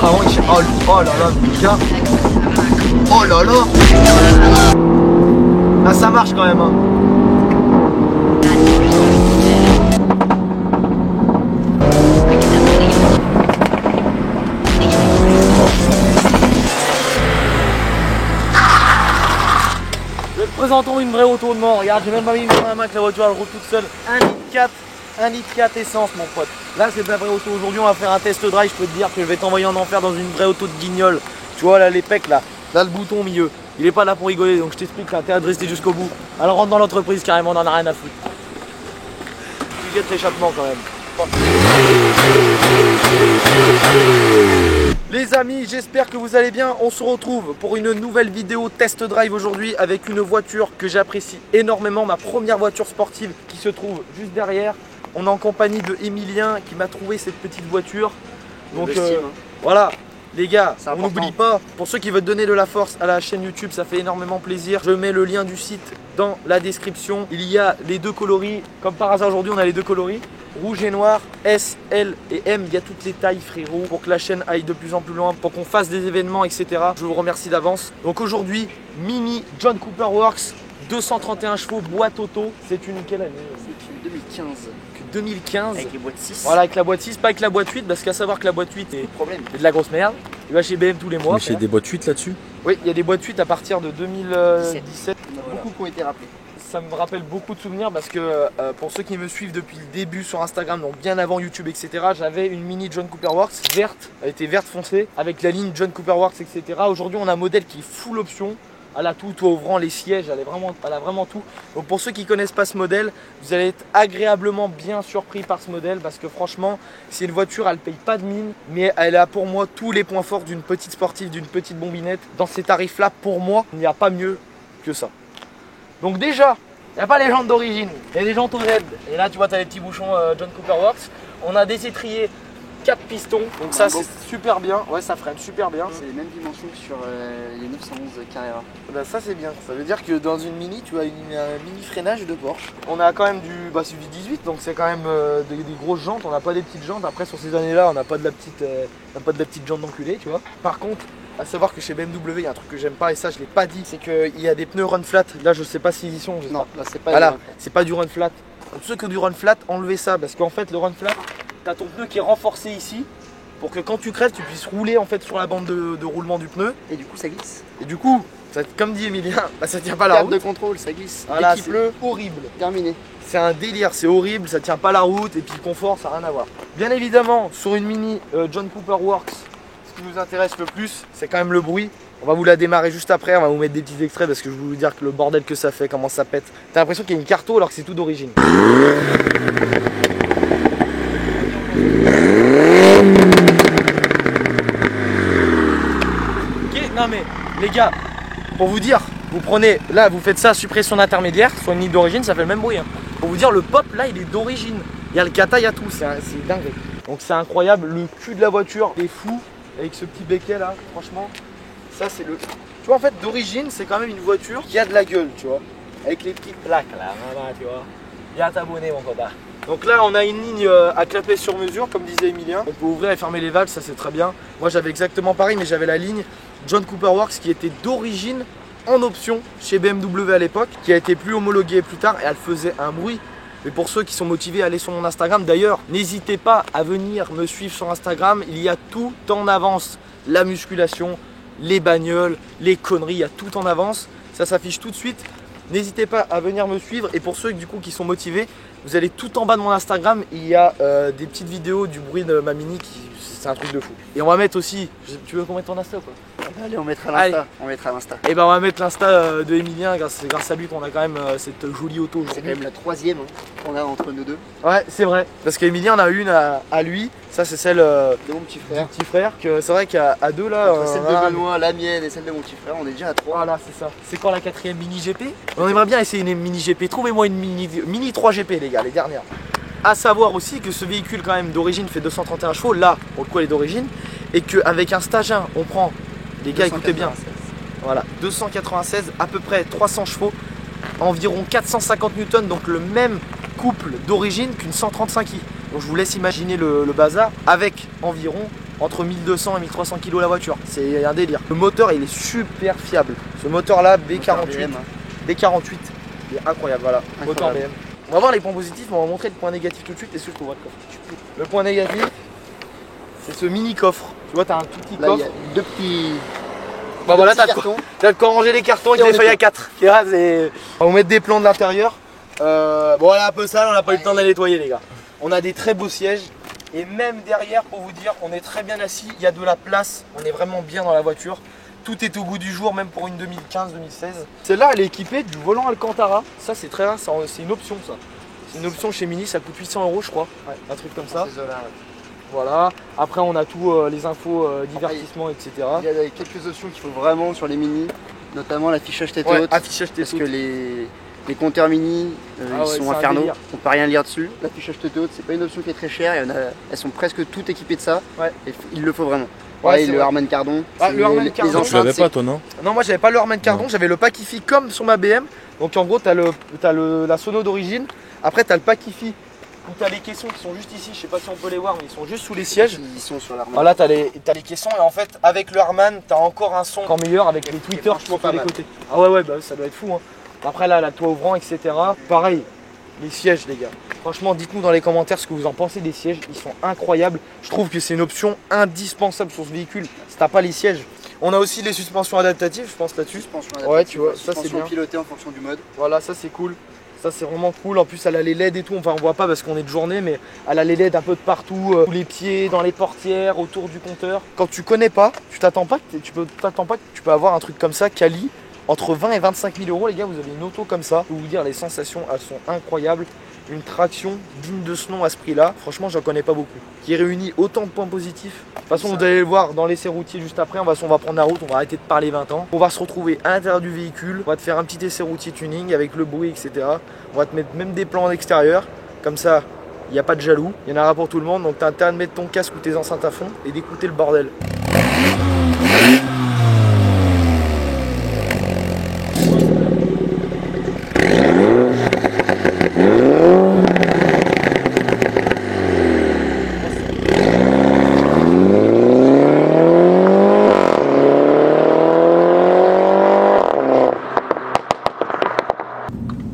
Vraiment, oh là là, les gars. Oh là là. Ah, ça marche quand même, hein. Présentons une vraie auto de mort. Regarde, j'ai même pas mis dans la main que la voiture elle roule toute seule. 1,4 litre essence, mon pote. Là, c'est de la vraie auto. Aujourd'hui, on va faire un test drive. Je peux te dire que je vais t'envoyer en enfer dans une vraie auto de guignol. Tu vois, là, les pecs, là le bouton au milieu. Il est pas là pour rigoler, donc je t'explique. T'as intérêt de rester jusqu'au bout. Alors, rentre dans l'entreprise carrément, on en a rien à foutre. Tu jettes l'échappement quand même. Les amis, j'espère que vous allez bien. On se retrouve pour une nouvelle vidéo test drive aujourd'hui avec une voiture que j'apprécie énormément, ma première voiture sportive qui se trouve juste derrière. On est en compagnie de Emilien qui m'a trouvé cette petite voiture. Donc voilà, les gars, on n'oublie pas, pour ceux qui veulent donner de la force à la chaîne YouTube, ça fait énormément plaisir. Je mets le lien du site dans la description. Il y a les deux coloris, comme par hasard aujourd'hui on a les deux coloris. Rouge et noir, S, L et M, il y a toutes les tailles frérot pour que la chaîne aille de plus en plus loin, pour qu'on fasse des événements, etc. Je vous remercie d'avance. Donc aujourd'hui, Mini John Cooper Works, 231 chevaux, boîte auto. C'est une quelle année? C'est une 2015. 2015. Avec les boîtes 6. Voilà, avec la boîte 6, pas avec la boîte 8, parce qu'à savoir que la boîte 8 est de la grosse merde. Il va chez BM tous les mois. Mais chez des boîtes 8 là-dessus? Oui, il y a des boîtes 8 à partir de 2017. Beaucoup qui ont été rappelés. Ça me rappelle beaucoup de souvenirs parce que pour ceux qui me suivent depuis le début sur Instagram, donc bien avant YouTube, etc., j'avais une Mini John Cooper Works verte, elle était verte foncée, avec la ligne John Cooper Works, etc. Aujourd'hui, on a un modèle qui est full option. Elle a tout, toit ouvrant, les sièges, elle a vraiment tout. Donc pour ceux qui ne connaissent pas ce modèle, vous allez être agréablement bien surpris par ce modèle parce que franchement, c'est une voiture, elle ne paye pas de mine, mais elle a pour moi tous les points forts d'une petite sportive, d'une petite bombinette. Dans ces tarifs-là, pour moi, il n'y a pas mieux que ça. Donc déjà, il n'y a pas les jantes d'origine, il y a des jantes au Z. Et là, tu vois, tu as les petits bouchons John Cooper Works. On a des étriers 4 pistons, donc ça c'est super bien. Ouais, ça freine super bien. C'est les mêmes dimensions que sur les 911 Carrera. Bah, ça c'est bien, ça veut dire que dans une Mini, tu as un mini freinage de Porsche. On a quand même du 18, donc c'est quand même des grosses jantes, on n'a pas des petites jantes. Après sur ces années-là, on n'a pas de la petite jante d'enculé, tu vois. Par contre, à savoir que chez BMW, il y a un truc que j'aime pas et ça je l'ai pas dit, c'est qu'il y a des pneus run flat. Là je sais pas s'ils y sont. Non, là c'est pas. Voilà, c'est pas du run flat. Pour ceux qui ont du run flat, enlevez ça parce qu'en fait le run flat, tu as ton pneu qui est renforcé ici pour que quand tu crèves, tu puisses rouler en fait sur la bande de roulement du pneu. Et du coup ça glisse. Et du coup, ça, comme dit Emilien, bah, ça tient pas la route. De contrôle, ça glisse. Voilà, et qui pleut, horrible. Terminé. C'est un délire, c'est horrible, ça tient pas la route et puis le confort, ça n'a rien à voir. Bien évidemment, sur une Mini John Cooper Works, ce qui nous intéresse le plus, c'est quand même le bruit. On va vous la démarrer juste après, on va vous mettre des petits extraits parce que je vais vous dire que le bordel que ça fait, comment ça pète. T'as l'impression qu'il y a une carto alors que c'est tout d'origine. Ok, non mais les gars, pour vous dire, vous prenez, là vous faites ça, suppression intermédiaire, sur une ligne d'origine, ça fait le même bruit. Hein. Pour vous dire, le pop là il est d'origine. Il y a le kata, il y a tout, c'est dingue. Donc c'est incroyable, le cul de la voiture est fou avec ce petit béquet là, franchement. Ça c'est le... Tu vois en fait d'origine c'est quand même une voiture qui a de la gueule, tu vois. Avec les petites plaques là, tu vois. Bien t'abonner mon copain. Donc là on a une ligne à clapet sur mesure comme disait Emilien. On peut ouvrir et fermer les valves, ça c'est très bien. Moi j'avais exactement pareil mais j'avais la ligne John Cooper Works qui était d'origine en option chez BMW à l'époque, qui a été plus homologuée plus tard et elle faisait un bruit. Mais pour ceux qui sont motivés, allez sur mon Instagram. D'ailleurs, n'hésitez pas à venir me suivre sur Instagram. Il y a tout en avance. La musculation, les bagnoles, les conneries, il y a tout en avance. Ça s'affiche tout de suite. N'hésitez pas à venir me suivre. Et pour ceux du coup qui sont motivés, vous allez tout en bas de mon Instagram. Il y a des petites vidéos du bruit de ma Mini. C'est un truc de fou. Et on va mettre aussi... Tu veux qu'on mette ton Insta ou quoi? Allez, on mettra l'Insta. On mettra l'Insta. Et ben on va mettre l'Insta de Emilien. C'est grâce à lui qu'on a quand même cette jolie auto. C'est quand même la troisième qu'on a entre nous deux. Ouais, c'est vrai. Parce qu'Emilien en a une à lui. Ça c'est celle de mon petit frère. Que c'est vrai qu'à deux là. Celle de Benoît, la mienne et celle de mon petit frère, on est déjà à 3. Voilà, c'est ça. C'est quand la 4ème Mini GP? On aimerait bien essayer une Mini GP. Trouvez-moi une Mini 3 GP les gars, les dernières. A savoir aussi que ce véhicule quand même d'origine fait 231 chevaux. Là, pour le coup elle est d'origine. Et qu'avec un stage 1, on prend, les gars écoutez bien. Voilà, 296, à peu près 300 chevaux, environ 450 Newton, donc le même couple d'origine qu'une 135i. Donc je vous laisse imaginer le bazar avec environ entre 1200 et 1300 kg la voiture. C'est un délire. Le moteur il est super fiable. Ce moteur là B48, B48, il est incroyable. Voilà, moteur BM. On va voir les points positifs, mais on va montrer le point négatif tout de suite et ce que je trouve. Le point négatif, c'est ce mini coffre. Tu vois, t'as un tout petit coffre. Il y a deux petits. Bah voilà, t'as de quoi ranger les cartons avec des feuilles à 4. On va vous mettre des plans de l'intérieur. Bon, elle est un peu sale, on n'a pas eu le temps de la nettoyer, les gars. On a des très beaux sièges. Et même derrière, pour vous dire, on est très bien assis. Il y a de la place. On est vraiment bien dans la voiture. Tout est au goût du jour, même pour une 2015-2016. Celle-là, elle est équipée du volant Alcantara. Ça, c'est très rare. C'est une option, ça. C'est une option chez Mini. Ça coûte 800 €, je crois. Ouais, un truc comme ça. Voilà. Après, on a tous les infos, divertissement, etc. Il y a quelques options qu'il faut vraiment sur les Mini, notamment l'affichage tête Ouais, haute. affichage tête haute. Parce que les compteurs Mini, ils sont infernaux. On peut rien lire dessus. L'affichage tête haute, c'est pas une option qui est très chère. Elles sont presque toutes équipées de ça. Ouais. Et il le faut vraiment. Ouais, le Harman Kardon. Le Harman Kardon. Tu l'avais pas toi, non? Non, moi j'avais pas le Harman Kardon, j'avais le Pacify comme sur ma BM. Donc en gros, t'as la sono d'origine. Après, t'as le Pacify où t'as les caissons qui sont juste ici. Je sais pas si on peut les voir, mais ils sont juste sous les sièges. Ils sont sur l'Harman. Voilà, t'as les caissons. Et en fait, avec le Harman, t'as encore un son encore meilleur avec les tweeters qui sont sur les côtés. Ah ouais, bah ça doit être fou. Hein. Après, là, la toit ouvrant, etc. Pareil, les sièges, les gars. Franchement, dites-nous dans les commentaires ce que vous en pensez des sièges. Ils sont incroyables. Je trouve que c'est une option indispensable sur ce véhicule. Si t'as pas les sièges. On a aussi les suspensions adaptatives, je pense là-dessus. Ouais, tu vois, ça c'est bien. Pilotée en fonction du mode. Voilà, ça c'est cool. Ça c'est vraiment cool. En plus, elle a les LED et tout. Enfin, on voit pas parce qu'on est de journée, mais elle a les LED un peu de partout, sous les pieds, dans les portières, autour du compteur. Quand tu connais pas, tu t'attends pas que tu peux avoir un truc comme ça, quali. Entre 20 et 25 000 €, les gars, vous avez une auto comme ça. Je peux vous dire, les sensations, elles sont incroyables. Une traction digne de ce nom à ce prix-là, franchement, j'en connais pas beaucoup. Qui réunit autant de points positifs. De toute façon, vous allez le voir dans l'essai routier juste après. On va prendre la route, on va arrêter de parler 20 ans. On va se retrouver à l'intérieur du véhicule. On va te faire un petit essai routier tuning avec le bruit, etc. On va te mettre même des plans en extérieur. Comme ça, il n'y a pas de jaloux. Il y en aura pour tout le monde. Donc, tu as intérêt de mettre ton casque ou tes enceintes à fond et d'écouter le bordel.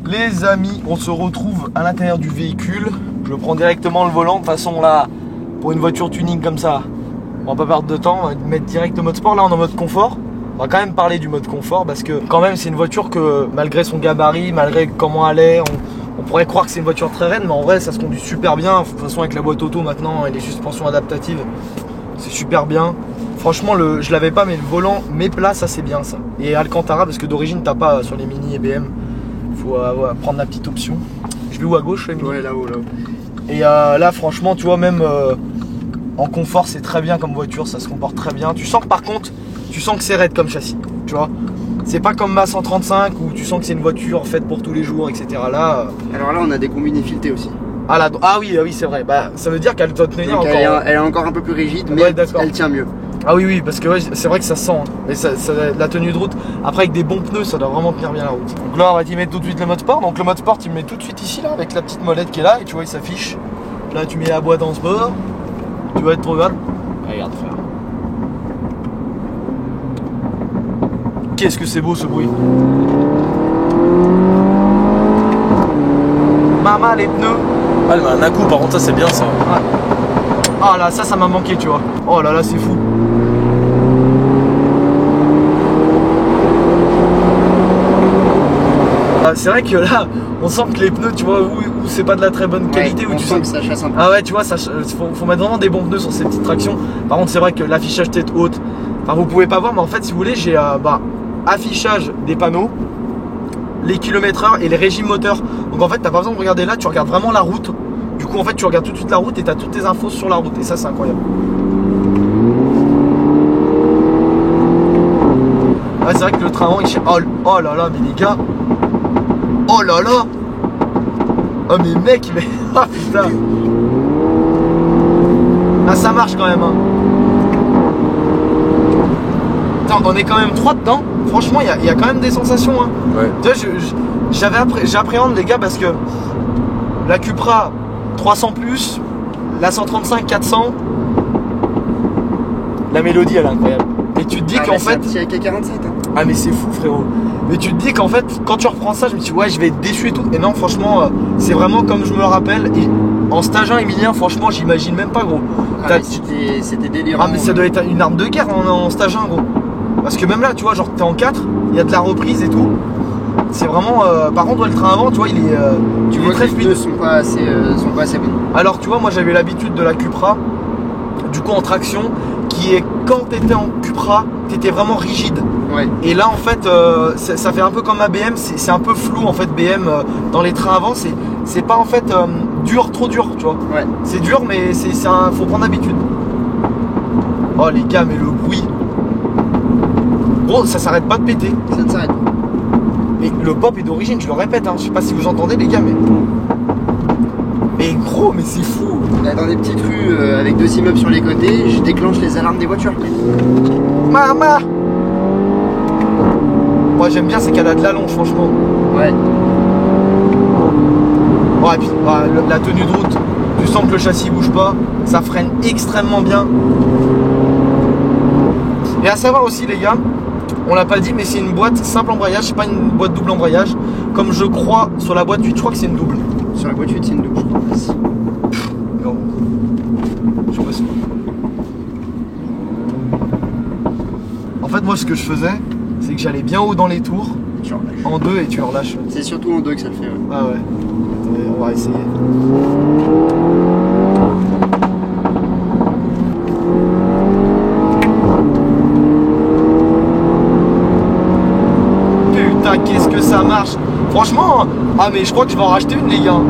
Les amis, on se retrouve à l'intérieur du véhicule. Je prends directement le volant. De toute façon là, pour une voiture tuning comme ça, on va pas perdre de temps, on va mettre direct le mode sport. Là on est en mode confort. On va quand même parler du mode confort parce que quand même c'est une voiture que malgré son gabarit, malgré comment elle est, on pourrait croire que c'est une voiture très raide, mais en vrai ça se conduit super bien. De toute façon avec la boîte auto maintenant et les suspensions adaptatives, c'est super bien. Franchement je l'avais pas, mais le volant met plat, ça c'est bien ça. Et Alcantara parce que d'origine t'as pas sur les Mini et BM. Faut prendre la petite option. Je vais où à gauche? Ouais, là-haut, là-haut. Et là franchement tu vois même en confort c'est très bien comme voiture, ça se comporte très bien. Tu sens que par contre tu sens que c'est raide comme châssis, tu vois. C'est pas comme ma 135 où tu sens que c'est une voiture faite pour tous les jours, etc. Là. Alors là on a des combinés filetés aussi. Ah, là, ah oui c'est vrai. Bah ça veut dire qu'elle doit tenir donc encore. Elle est encore un peu plus rigide, mais ouais, elle tient mieux. Ah oui parce que ouais, c'est vrai que ça sent. Hein. Mais la tenue de route, après avec des bons pneus, ça doit vraiment tenir bien la route. Donc là on va t'y mettre tout de suite le mode sport. Donc le mode sport il me met tout de suite ici là avec la petite molette qui est là et tu vois il s'affiche. Là tu mets la boîte en sport. Tu vas être trop grave. Regarde frère. Qu'est-ce que c'est beau ce bruit. Maman les pneus. Ah, elle met un à-coup, par contre ça c'est bien ça. Ah là ça m'a manqué tu vois. Oh là là c'est fou. C'est vrai que là on sent que les pneus tu vois où c'est pas de la très bonne qualité, où tu sens que ça chasse un peu. Ah ouais tu vois ça faut mettre vraiment des bons pneus sur ces petites tractions. Par contre c'est vrai que l'affichage tête haute, enfin vous pouvez pas voir mais en fait si vous voulez j'ai affichage des panneaux, les km/h et les régimes moteurs. Donc en fait t'as pas besoin de regarder là, tu regardes vraiment la route. Du coup en fait tu regardes tout de suite la route et t'as toutes tes infos sur la route et ça c'est incroyable. Ouais c'est vrai que le train avant il oh là là mais les gars. Oh là là. Oh mais mec mais ah putain. Ah ça marche quand même hein. Attends, on est quand même 3 dedans. Franchement il y a quand même des sensations hein. Ouais. Tu vois j'appréhende les gars parce que la Cupra 300+, la 135 400. La mélodie elle est incroyable. Et tu te dis qu'en fait. C'est avec AK-47. Hein. Ah mais c'est fou frérot. Mais tu te dis qu'en fait quand tu reprends ça, je me dis ouais je vais être déçu et tout. Et non franchement c'est vraiment comme je me le rappelle. Et en stage 1 Emilien franchement j'imagine même pas gros. C'était délirant. Ah mais ça doit être une arme de guerre en stage 1 gros. Parce que même là tu vois genre t'es en 4, il y a de la reprise et tout. C'est vraiment par contre le train avant tu vois il est tu vois très fluide. Sont pas assez bons. Alors tu vois moi j'avais l'habitude de la Cupra du coup en traction qui est quand t'étais en Cupra t'étais vraiment rigide. Ouais. Et là en fait ça fait un peu comme ma BM, c'est un peu flou en fait BM dans les trains avant, c'est pas en fait trop dur tu vois. Ouais. C'est dur mais faut prendre l'habitude. Oh les gars mais le bruit. Gros ça s'arrête pas de péter. Ça ne s'arrête pas. Et le pop est d'origine, je le répète, hein. Je sais pas si vous entendez les gars mais. Mais gros mais c'est fou. Là, dans des petites rues avec 2 immeubles sur les côtés, je déclenche les alarmes des voitures. Mama. Moi j'aime bien c'est qu'elle a de l'allonge franchement. Ouais. Ouais et puis la tenue de route, tu sens que le châssis bouge pas, ça freine extrêmement bien. Et à savoir aussi les gars, on l'a pas dit mais c'est une boîte simple embrayage, c'est pas une boîte double embrayage. Comme je crois sur la boîte 8, je crois que c'est une double. Sur la boîte 8 c'est une double je crois. Non. Je sais pas. En fait moi ce que je faisais, c'est que j'allais bien haut dans les tours, tu relâches. En 2 et tu relâches. C'est surtout en 2 que ça le fait. Ouais. Ah ouais. Attendez, on va essayer. Putain, qu'est-ce que ça marche. Franchement, ah mais je crois que je vais en racheter une les gars.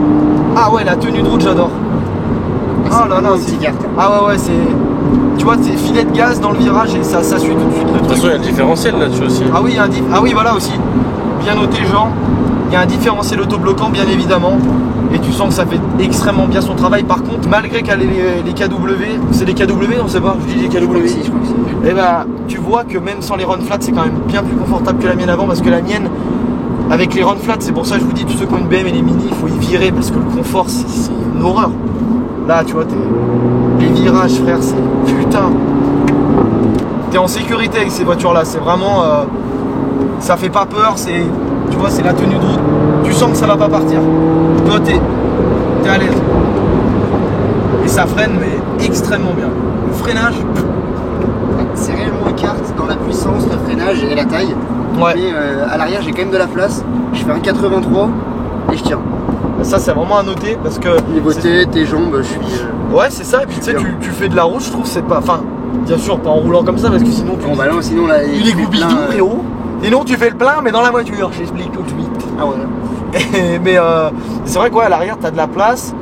Ah ouais, la tenue de route j'adore. Ah là là, c'est carte. Ah ouais, c'est. Tu vois, c'est filet de gaz dans le virage et ça suit tout de suite le truc. De toute façon, il y a le différentiel là-dessus aussi. Ah oui, voilà aussi. Bien noté, Jean. Il y a un différentiel autobloquant, bien évidemment. Et tu sens que ça fait extrêmement bien son travail. Par contre, malgré qu'elle ait les KW, c'est des KW, on sait pas, je dis les KW. Je crois que si. Et bah, tu vois que même sans les run flat, c'est quand même bien plus confortable que la mienne avant. Parce que la mienne, avec les run flat, c'est pour ça que je vous dis, tous ceux qui ont une BM et les mini, il faut y virer. Parce que le confort, c'est une horreur. Là, tu vois, les virages, frère, c'est putain. T'es en sécurité avec ces voitures-là. C'est vraiment. Ça fait pas peur, tu vois, c'est la tenue de route. Tu sens que ça va pas partir. Toi, t'es à l'aise. Et ça freine, mais extrêmement bien. Le freinage. C'est réellement une carte dans la puissance, le freinage et la taille. Ouais. Mais à l'arrière, j'ai quand même de la place. Je fais un 83 et je tiens. Ça, c'est vraiment à noter parce que. Niveau tête, tes jambes, je suis. Ouais, c'est ça. Et puis, tu sais, tu fais de la route, je trouve, c'est pas. Enfin, bien sûr, pas en roulant comme ça parce que sinon. Bon, bah non, sinon là. Il est goubidou, frérot. Et non, tu fais le plein, mais dans la voiture, j'explique tout de suite. Ah ouais. Mais c'est vrai quoi, à l'arrière, t'as de la place.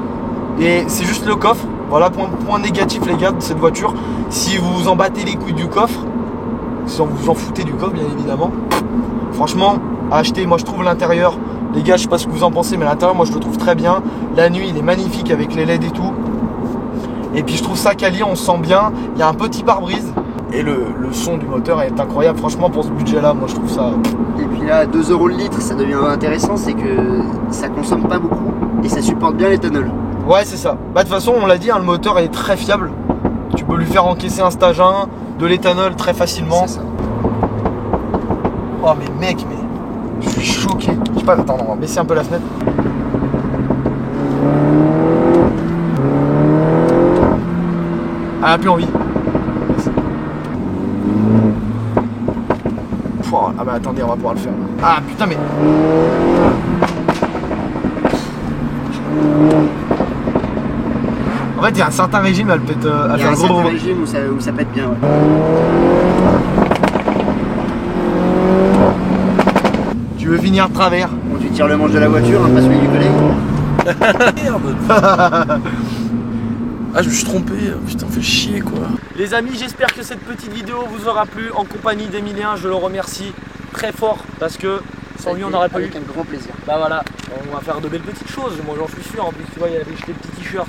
Et c'est juste le coffre. Voilà, point négatif, les gars, de cette voiture. Si vous vous en battez les couilles du coffre, si vous en foutez du coffre, bien évidemment. Franchement, à acheter, moi je trouve l'intérieur. Les gars, je sais pas ce que vous en pensez, mais l'intérieur, moi je le trouve très bien. La nuit, il est magnifique avec les LED et tout. Et puis je trouve ça quali, on se sent bien. Il y a un petit pare-brise. Et le son du moteur est incroyable. Franchement, pour ce budget-là, moi je trouve ça. Et puis là, 2 € le litre, ça devient intéressant, c'est que ça consomme pas beaucoup et ça supporte bien l'éthanol. Ouais, c'est ça. Bah, de toute façon, on l'a dit, hein, le moteur est très fiable. Tu peux lui faire encaisser un stage 1, de l'éthanol très facilement. C'est ça. Oh, mais mec, je suis choqué. Je sais pas, attends, on va baisser un peu la fenêtre. Elle a plus envie. Ah bah attendez, on va pouvoir le faire. Ah putain mais. En fait il y a un certain régime, elle pète. Il y a un certain régime où ça pète bien, ouais. Tu veux finir de travers? Bon, tu tires le manche de la voiture, hein, pas celui du collègue. Merde. Ah, je me suis trompé, putain, fait chier quoi. Les amis, j'espère que cette petite vidéo vous aura plu en compagnie d'Emilien. Je le remercie très fort parce que sans lui on n'aurait pas eu. Avec un grand plaisir. Bah voilà, on va faire de belles petites choses, moi j'en suis sûr. En plus, tu vois, il y avait les petits t-shirts,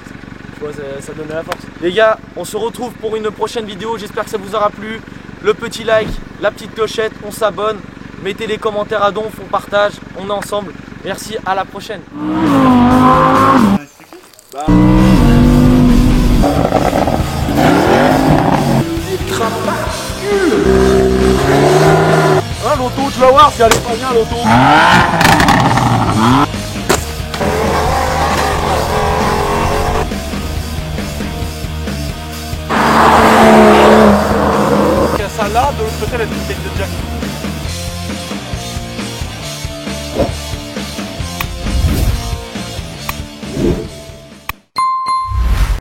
tu vois, ça donnait la force. Les gars, on se retrouve pour une prochaine vidéo. J'espère que ça vous aura plu. Le petit like, la petite clochette, on s'abonne. Mettez les commentaires à donf, on partage, on est ensemble. Merci, à la prochaine. Bah. l'auto, tu vas voir si elle est pas bien l'auto.